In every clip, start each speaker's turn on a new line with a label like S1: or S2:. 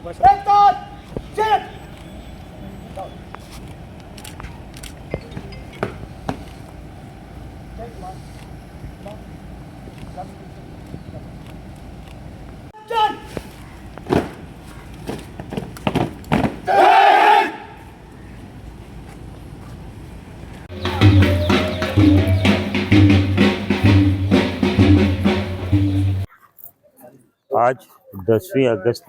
S1: आज 10वीं अगस्त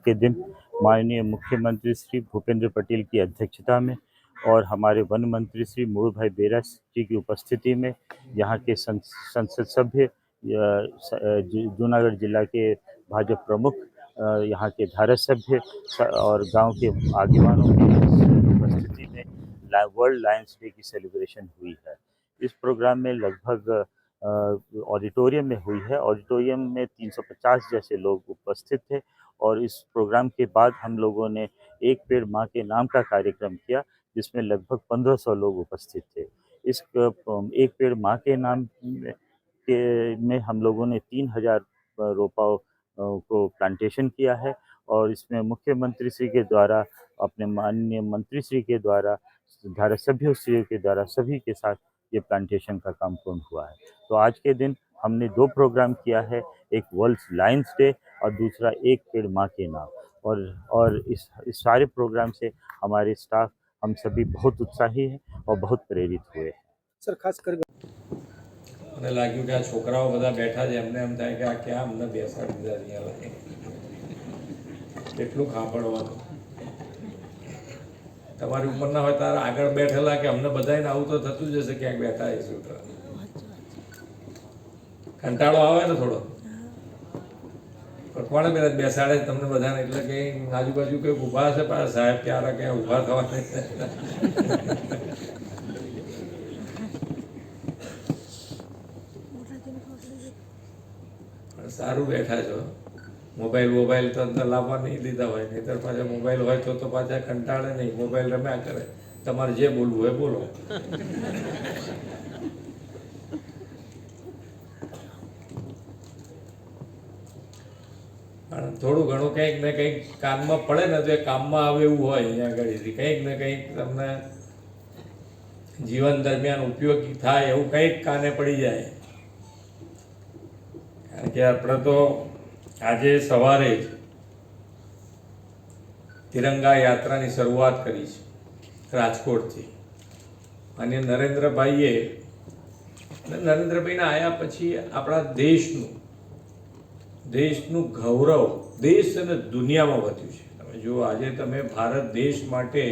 S1: के दिन माननीय मुख्यमंत्री श्री भूपेंद्र पटेल की अध्यक्षता में और हमारे वन मंत्री श्री मुड़ू भाई बेरा जी की उपस्थिति में यहाँ के संसद सभ्य जूनागढ़ जिला के भाजपा प्रमुख, यहाँ के धारासभ्य और गांव के आगेवानों की उपस्थिति में वर्ल्ड लायंस डे की सेलिब्रेशन हुई है। इस प्रोग्राम में लगभग ऑडिटोरियम में हुई है। ऑडिटोरियम में 350 जैसे लोग उपस्थित थे और इस प्रोग्राम के बाद हम लोगों ने एक पेड़ माँ के नाम का कार्यक्रम किया जिसमें लगभग 1500 लोग उपस्थित थे। इस एक पेड़ माँ के नाम में हम लोगों ने 3000 रोपाओं को प्लांटेशन किया है और इसमें मुख्यमंत्री श्री के द्वारा, अपने माननीय मंत्री श्री के द्वारा, धारासभ्यों श्री के द्वारा सभी के साथ ये प्लांटेशन का काम पूर्ण हुआ है। तो आज के दिन हमने 2 प्रोग्राम किया है, एक वर्ल्ड लायंस डे और दूसरा एक पेड़ माँ के नाम। और इस सारे प्रोग्राम से हमारे स्टाफ, हम सभी बहुत उत्साही हैं और बहुत प्रेरित हुए हैं।
S2: सर खास कर
S3: મને લાગ્યું કે આ છોકરાઓ બધા બેઠા છે, એમને એમ થાય કે આ ક્યાં અમને બેસાડી દીધા અહીંયા લાગે, એટલું ખાંપડવાનું. તમારી ઉપર ના હોય તારા આગળ બેઠેલા કે અમને બધાને આવું તો થતું જ હશે, ક્યાંક બેઠા હશું તો કંટાળો આવે ને થોડો. કોણે પેલા બેસાડે તમને બધાને, એટલે કે આજુબાજુ કંઈક ઊભા હશે, પણ સાહેબ ક્યારે ક્યાં ઊભા થવા સારું બેઠા છો. મોબાઈલ તો અંદર લાવવા નહીં દીધા હોય, નહીતર પાછા મોબાઈલ હોય તો પાછા કંટાળે નહીં, મોબાઈલ રમ્યા કરે. તમારે જે બોલવું હોય બોલો. થોડું ઘણું કંઈક ને કંઈક કામમાં પડે ને તો એ કામમાં આવે એવું હોય. અહીંયા આગળથી કંઈક ને કંઈક તમને જીવન દરમિયાન ઉપયોગી થાય એવું કંઈક કાને પડી જાય. કારણ કે આપણે તો આજે સવારે જ તિરંગા યાત્રાની શરૂઆત કરી છે રાજકોટથી. અને નરેન્દ્રભાઈના આવ્યા પછી આપણા દેશનું ગૌરવ દેશ અને દુનિયામાં વધ્યું છે. તમે જો આજે તમે ભારત દેશ માટે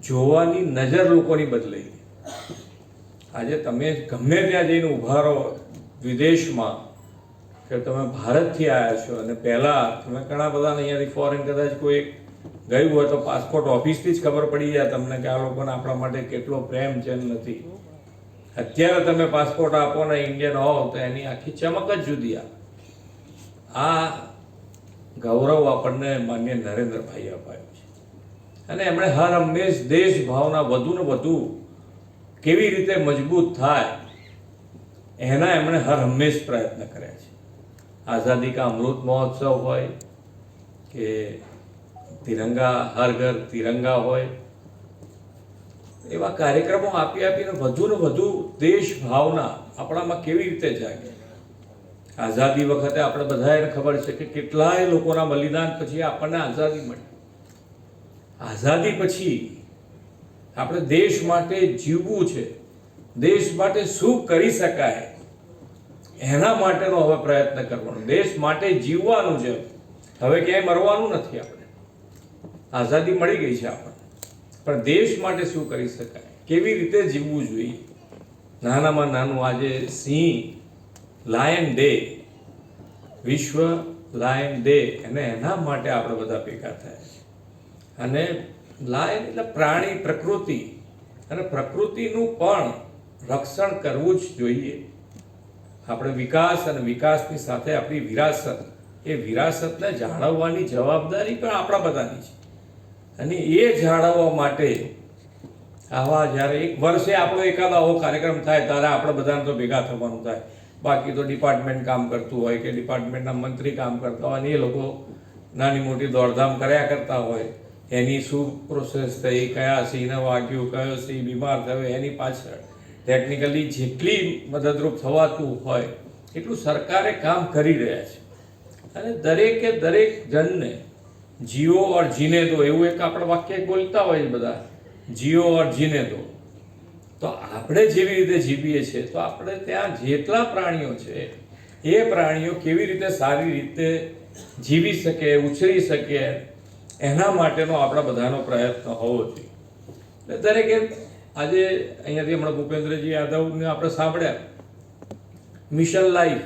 S3: જોવાની નજર લોકોની બદલાઈ. આજે તમે ગમે ત્યાં જઈને ઊભા રહો વિદેશમાં કે તમે ભારતથી આવ્યા છો, અને પહેલાં તમે ઘણા બધાને અહીંયાથી ફોરેન કદાચ કોઈ ગયું હોય તો પાસપોર્ટ ઓફિસથી જ ખબર પડી જાય તમને કે આ લોકોને આપણા માટે કેટલો પ્રેમ છે નથી. અત્યારે તમે પાસપોર્ટ આપો ને ઇન્ડિયન હોવ તો એની આખી ચમક જ જુદી આવે. આ ગૌરવ આપણને માન્ય નરેન્દ્રભાઈ અપાયું છે અને એમણે હર હંમેશ દેશ ભાવના વધુ ને વધુ કેવી રીતે મજબૂત થાય એના એમણે હર હંમેશ પ્રયત્ન કર્યા છે. આઝાદી કા અમૃત મહોત્સવ હોય કે તિરંગા હર ઘર તિરંગા હોય, એવા કાર્યક્રમો આપીને વધુ ને વધુ દેશ ભાવના આપણામાં કેવી રીતે જાગે. આઝાદી વખતે આપણે બધાને ખબર છે કે કેટલાય લોકોના બલિદાન પછી આપણને આઝાદી મળી. આઝાદી પછી આપણે દેશ માટે જીવવું છે, દેશ માટે શું કરી શકાય એના માટેનો હવે પ્રયત્ન કરવાનો. દેશ માટે જીવવાનું છે, હવે ક્યાંય મરવાનું નથી. આપણે આઝાદી મળી ગઈ છે આપણને, પણ દેશ માટે શું કરી શકાય, કેવી રીતે જીવવું જોઈએ. નાનામાં નાનું આજે સિંહ લાયન ડે, વિશ્વ લાયન ડે, અને એના માટે આપણે બધા ભેગા થયા. અને લાયન એટલે પ્રાણી, પ્રકૃતિ, અને પ્રકૃતિનું પણ રક્ષણ કરવું જ જોઈએ. આપણે વિકાસ અને વિકાસની સાથે આપણી વિરાસત, એ વિરાસતને જાળવવાની જવાબદારી પણ આપણા બધાની છે. અને એ જાળવવા માટે આવા જ્યારે એક વર્ષે આપણો એકાદ આવો કાર્યક્રમ થાય ત્યારે આપણે બધાને તો ભેગા થવાનું થાય. બાકી તો ડિપાર્ટમેન્ટ કામ કરતું હોય કે ડિપાર્ટમેન્ટના મંત્રી કામ કરતા હોય, અને એ લોકો નાની મોટી દોડધામ કર્યા કરતા હોય, એની શું પ્રોસેસ થઈ, કયા સિંહને વાગ્યું, કયો સિંહ બીમાર થયો, એની પાછળ ટેકનિકલી જેટલી મદદરૂપ થવાતું હોય એટલું સરકારે કામ કરી રહ્યા છે. અને દરેકે દરેક જણને જીઓ ઓર જીને દો એવું એક આપણે વાક્ય બોલતા હોય બધા, જીઓ ઓર જીને દો. તો આપણે જેવી રીતે જીવીએ છીએ તો આપણે ત્યાં જેટલા પ્રાણીઓ છે એ પ્રાણીઓ કેવી રીતે સારી રીતે જીવી શકે, ઉછરી શકે, એના માટેનો આપણા બધાનો પ્રયત્ન હોવો જોઈએ. એટલે દરેકે આજે અહીંયાથી હમણાં ભૂપેન્દ્રજી યાદવને આપણે સાંભળ્યા મિશન લાઈફ,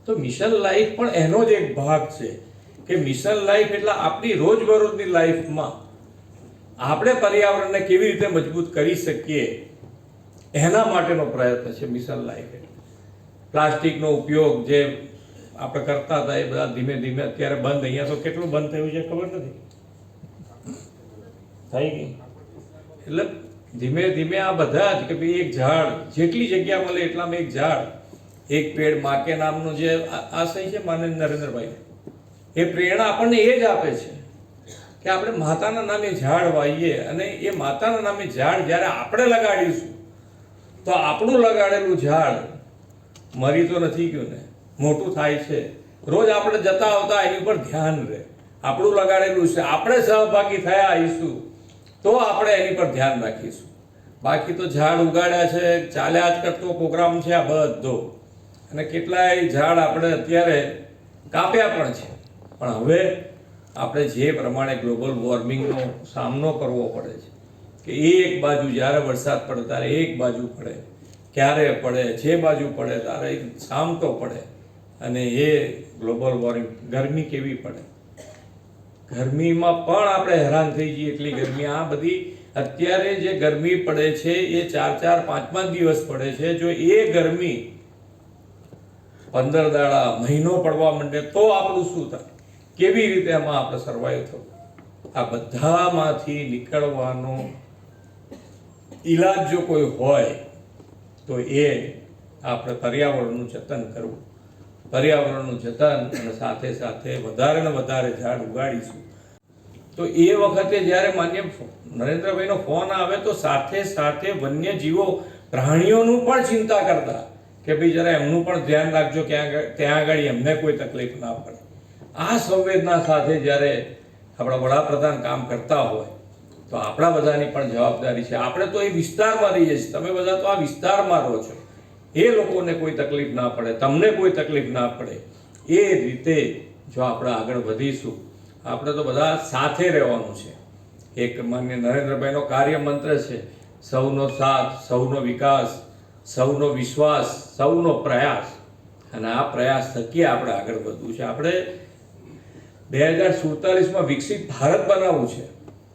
S3: તો મિશન લાઈફ પણ એનો જ એક ભાગ છે કે મિશન લાઈફ એટલે આપણી રોજબરોજની લાઈફમાં આપણે પર્યાવરણને કેવી રીતે મજબૂત કરી શકીએ એના માટેનો પ્રયત્ન છે મિશન લાઈફ. પ્લાસ્ટિકનો ઉપયોગ જે આપણે કરતા હતા એ બધા ધીમે ધીમે અત્યારે બંધ, અહીંયા તો કેટલું બંધ થયું છે ખબર નથી, થઈ ગઈ. એટલે ધીમે ધીમે આ બધા જ કે ભાઈ એક ઝાડ જેટલી જગ્યા મળે એટલામાં એક ઝાડ, એક પેડ માં કે નામનો જે આશય છે માનનીય નરેન્દ્રભાઈ, એ પ્રેરણા આપણને એ જ આપે છે કે આપણે માતાના નામે ઝાડ વાવીએ, અને એ માતાના નામે ઝાડ જ્યારે આપણે લગાડીશું તો આપણું લગાડેલું ઝાડ મરી તો નથી ગયું ને, મોટું થાય છે. રોજ આપણે જતા આવતા એની ઉપર ધ્યાન રહે, આપણું લગાડેલું છે, આપણે સહભાગી થયા આવીશું તો આપણે એની પર ધ્યાન રાખીશું. બાકી તો ઝાડ ઉગાડ્યા છે, ચાલ્યા જ કરતો પ્રોગ્રામ છે આ બધો, અને કેટલાય ઝાડ આપણે અત્યારે કાપ્યા પણ છે. પણ હવે આપણે જે પ્રમાણે ગ્લોબલ વોર્મિંગનો સામનો કરવો પડે છે કે એક બાજુ જ્યારે વરસાદ પડે ત્યારે એક બાજુ પડે, ક્યારે પડે, જે બાજુ પડે ત્યારે સામટો પડે, અને એ ગ્લોબલ વોર્મિંગ, ગરમી કેવી પડે, ગરમીમાં પણ આપણે હેરાન થઈ જઈએ એટલી ગરમી. આ બધી અત્યારે જે ગરમી પડે છે એ 4-4, 5-5 દિવસ પડે છે. જો એ ગરમી 15 દાડા, મહિનો પડવા માંડે તો આપણું શું થાય, કેવી રીતે એમાં આપણે સર્વાઈવ થવું? આ બધામાંથી નીકળવાનો ઈલાજ જો કોઈ હોય તો એ આપણે પર્યાવરણનું જતન કરવું. પર્યાવરણનું જતન અને સાથે સાથે વધારે ને વધારે ઝાડ ઉગાડીશું. તો એ વખતે જ્યારે માન્ય નરેન્દ્રભાઈનો ફોન આવે તો સાથે સાથે વન્યજીવો, પ્રાણીઓનું પણ ચિંતા કરતા કે ભાઈ જરા એમનું પણ ધ્યાન રાખજો, ત્યાં આગળ એમને કોઈ તકલીફ ના પડે. આ સંવેદના સાથે જ્યારે આપણા વડાપ્રધાન કામ કરતા હોય તો આપણા બધાની પણ જવાબદારી છે. આપણે તો એ વિસ્તારમાં રહીએ છીએ, તમે બધા તો આ વિસ્તારમાં રહો છો, એ લોકોને કોઈ તકલીફ ના પડે, તમને કોઈ તકલીફ ના પડે, એ રીતે જો આપણે આગળ વધીશું. આપણે તો બધા સાથે રહેવાનું છે. એક માન્ય નરેન્દ્રભાઈનો કાર્ય મંત્ર છે, સૌનો સાથ, સૌનો વિકાસ, સૌનો વિશ્વાસ, સૌનો પ્રયાસ. અને આ પ્રયાસ થકી આપણે આગળ વધવું છે. આપણે 2047માં વિકસિત ભારત બનાવવું છે,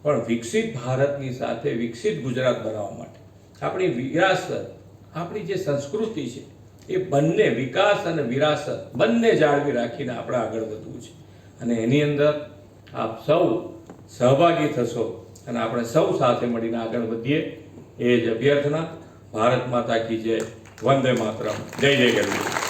S3: પણ વિકસિત ભારતની સાથે વિકસિત ગુજરાત બનાવવા માટે આપણી વિરાસત, આપણી જે સંસ્કૃતિ છે એ બંને, વિકાસ અને વિરાસત બંને જાળવી રાખીને આપણે આગળ વધવું છે. અને એની અંદર આપ સૌ સહભાગી થશો અને આપણે સૌ સાથે મળીને આગળ વધીએ, એ જ અભ્યર્થના. ભારત માતા કી જય, વંદે માતરમ, જય જય ગરવી.